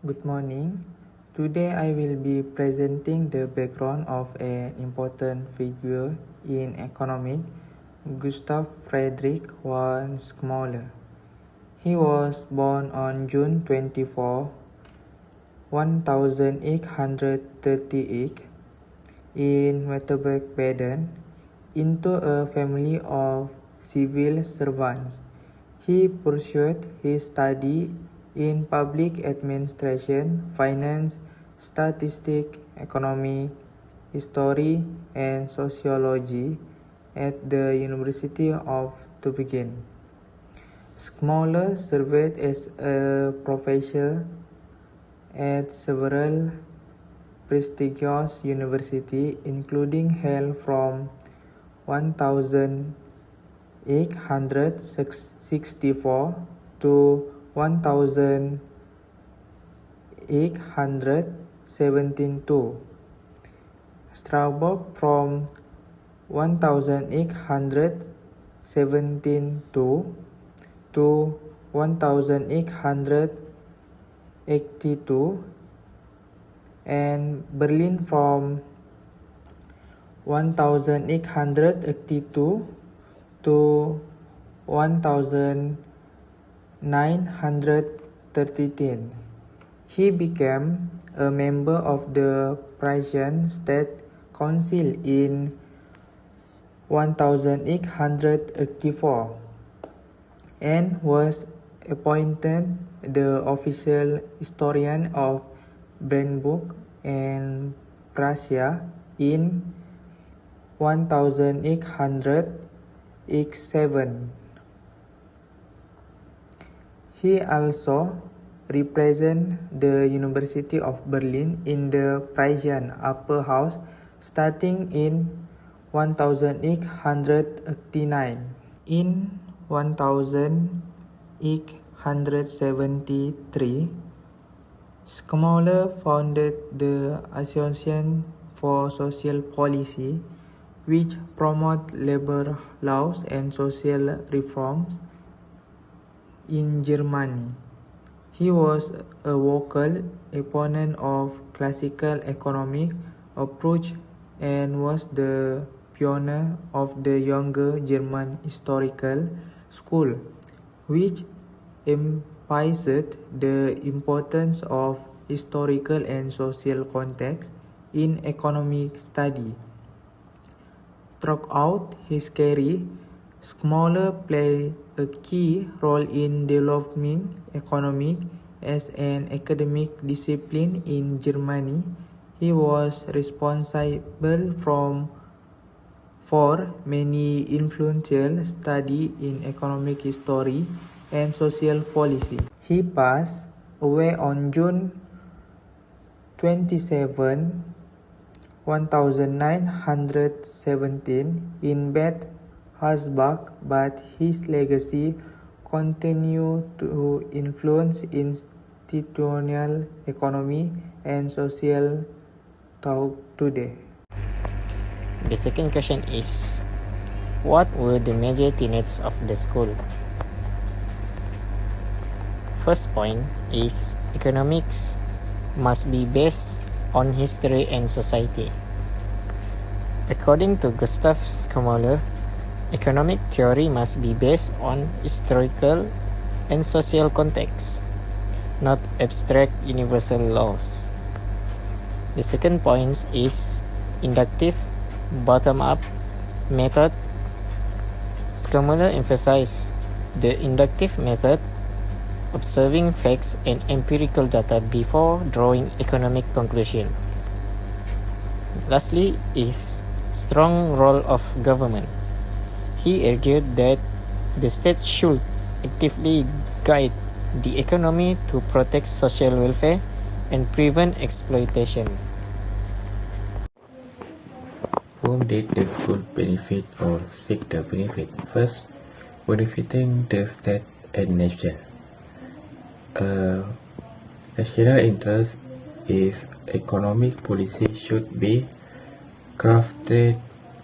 Good morning. Today I will be presenting the background of an important figure in economics, Gustav Friedrich von Schmoller. He was born on June 24, 1838 in Wittenberg, Baden, into a family of civil servants. He pursued his study in public administration, finance, statistics, economics, history, and sociology at the University of Tübingen. Schmoller served as a professor at several prestigious universities, including Halle from 1864 to 1872, Strasbourg from 1872 to 1882, and Berlin from 1882 to 1913. He became a member of the Prussian State Council in 1884 and was appointed the official historian of Brandenburg and Prussia in 1807. He also represented the University of Berlin in the Prussian Upper House starting in 1889. In 1873, Schmoller founded the Association for Social Policy, which promoted labor laws and social reforms in Germany. He was a vocal opponent of classical economic approach and was the pioneer of the younger German historical school, which emphasized the importance of historical and social context in economic study. Throughout his career, Schmoller played a key role in developing economics as an academic discipline in Germany. He was responsible for many influential studies in economic history and social policy. He passed away on June 27, 1917 in Bad Hausbach, but his legacy continues to influence institutional economy and social thought today. The second question is, what were the major tenets of the school? First point is, economics must be based on history and society. According to Gustav Schmoller, economic theory must be based on historical and social context, not abstract universal laws. The second point is inductive bottom-up method. Schmoller emphasized the inductive method, observing facts and empirical data before drawing economic conclusions. Lastly is strong role of government. He argued that the state should actively guide the economy to protect social welfare and prevent exploitation. Whom did the school benefit or seek the benefit? First, benefiting the state and nation. National interest is economic policy should be crafted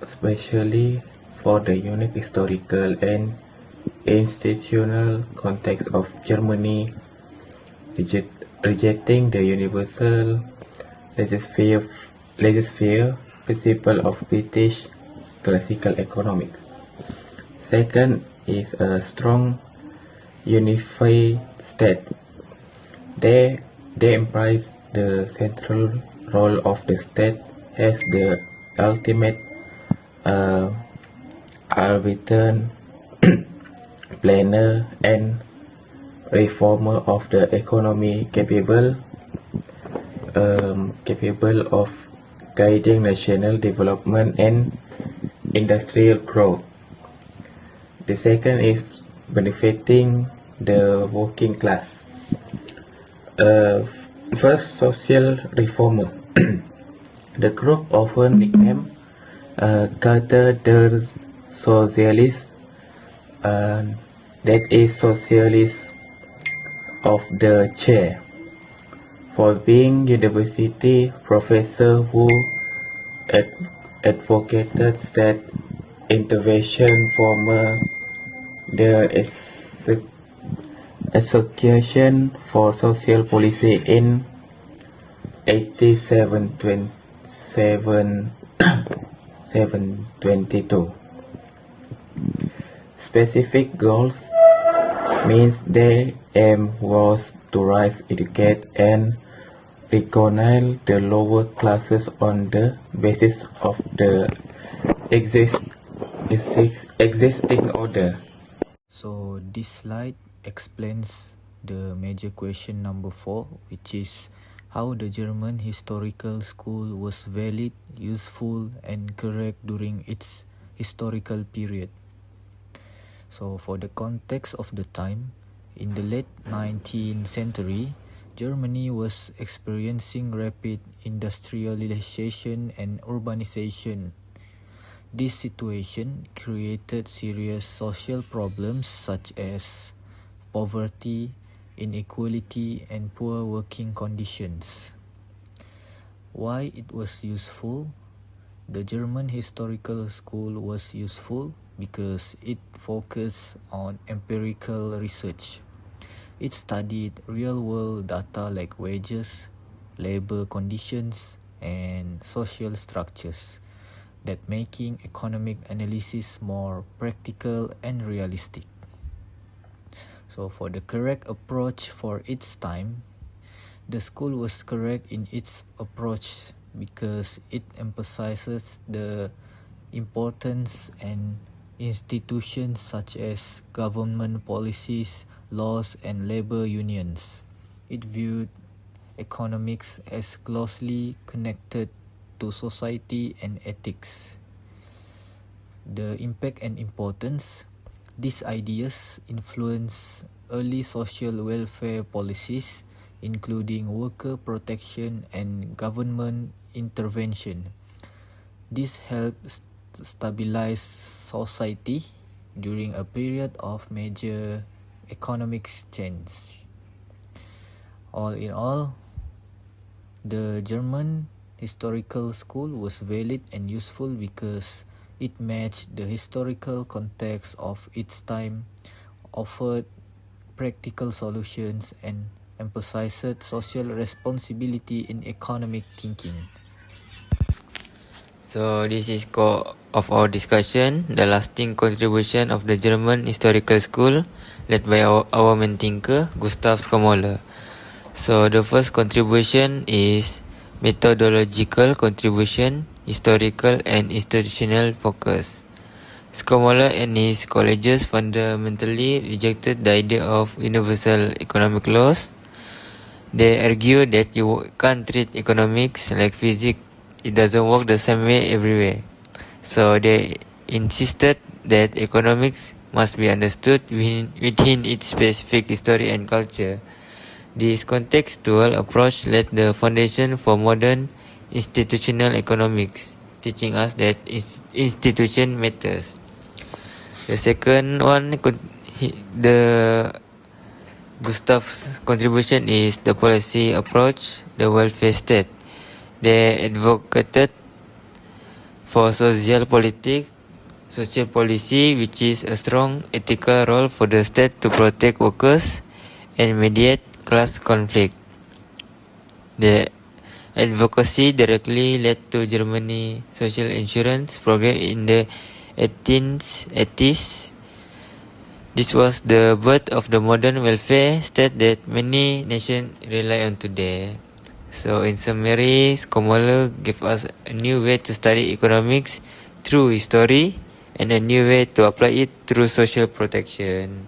especially for the unique historical and institutional context of Germany, rejecting the universal laissez-faire principle of British classical economics. Second is a strong, unified state. They emphasize the central role of the state as the ultimate arbiter, planner, and reformer of the economy, capable of guiding national development and industrial growth. The second is benefiting the working class. First, social reformer. The group often nicknamed Carter the Socialist, that is socialist of the chair, for being university professor who advocated state intervention from the Association for Social Policy in 722. Specific goals means their aim was to raise, educate, and recognize the lower classes on the basis of the existing order. So this slide explains the major question number 4, which is how the German historical school was valid, useful, and correct during its historical period. So for the context of the time, in the late 19th century, Germany was experiencing rapid industrialization and urbanization. This situation created serious social problems such as poverty, inequality, and poor working conditions. Why it was useful? The German historical school was useful because it focused on empirical research. It studied real-world data like wages, labor conditions, and social structures, that making economic analysis more practical and realistic. So for the correct approach for its time, the school was correct in its approach because it emphasizes the importance and institutions such as government policies, laws, and labor unions. It viewed economics as closely connected to society and ethics. The impact and importance. These ideas influence early social welfare policies, including worker protection and government intervention. This helps stabilize society during a period of major economic change. All in all, the German historical school was valid and useful because it matched the historical context of its time, offered practical solutions, and emphasized social responsibility in economic thinking. So this is core of our discussion, the lasting contribution of the German historical school led by our main thinker, Gustav Schmoller. So the first contribution is methodological contribution, historical and institutional focus. Schmoller and his colleagues fundamentally rejected the idea of universal economic laws. They argue that you can't treat economics like physics. It doesn't work the same way everywhere. So they insisted that economics must be understood within its specific history and culture. This contextual approach laid the foundation for modern institutional economics, teaching us that institution matters. The second one, the Gustav's contribution is the policy approach, the welfare state. They advocated for social policy, which is a strong ethical role for the state to protect workers and mediate class conflict. The advocacy directly led to Germany social insurance program in the 1880s. This was the birth of the modern welfare state that many nations rely on today. So in summary, Skomoller gave us a new way to study economics through history and a new way to apply it through social protection.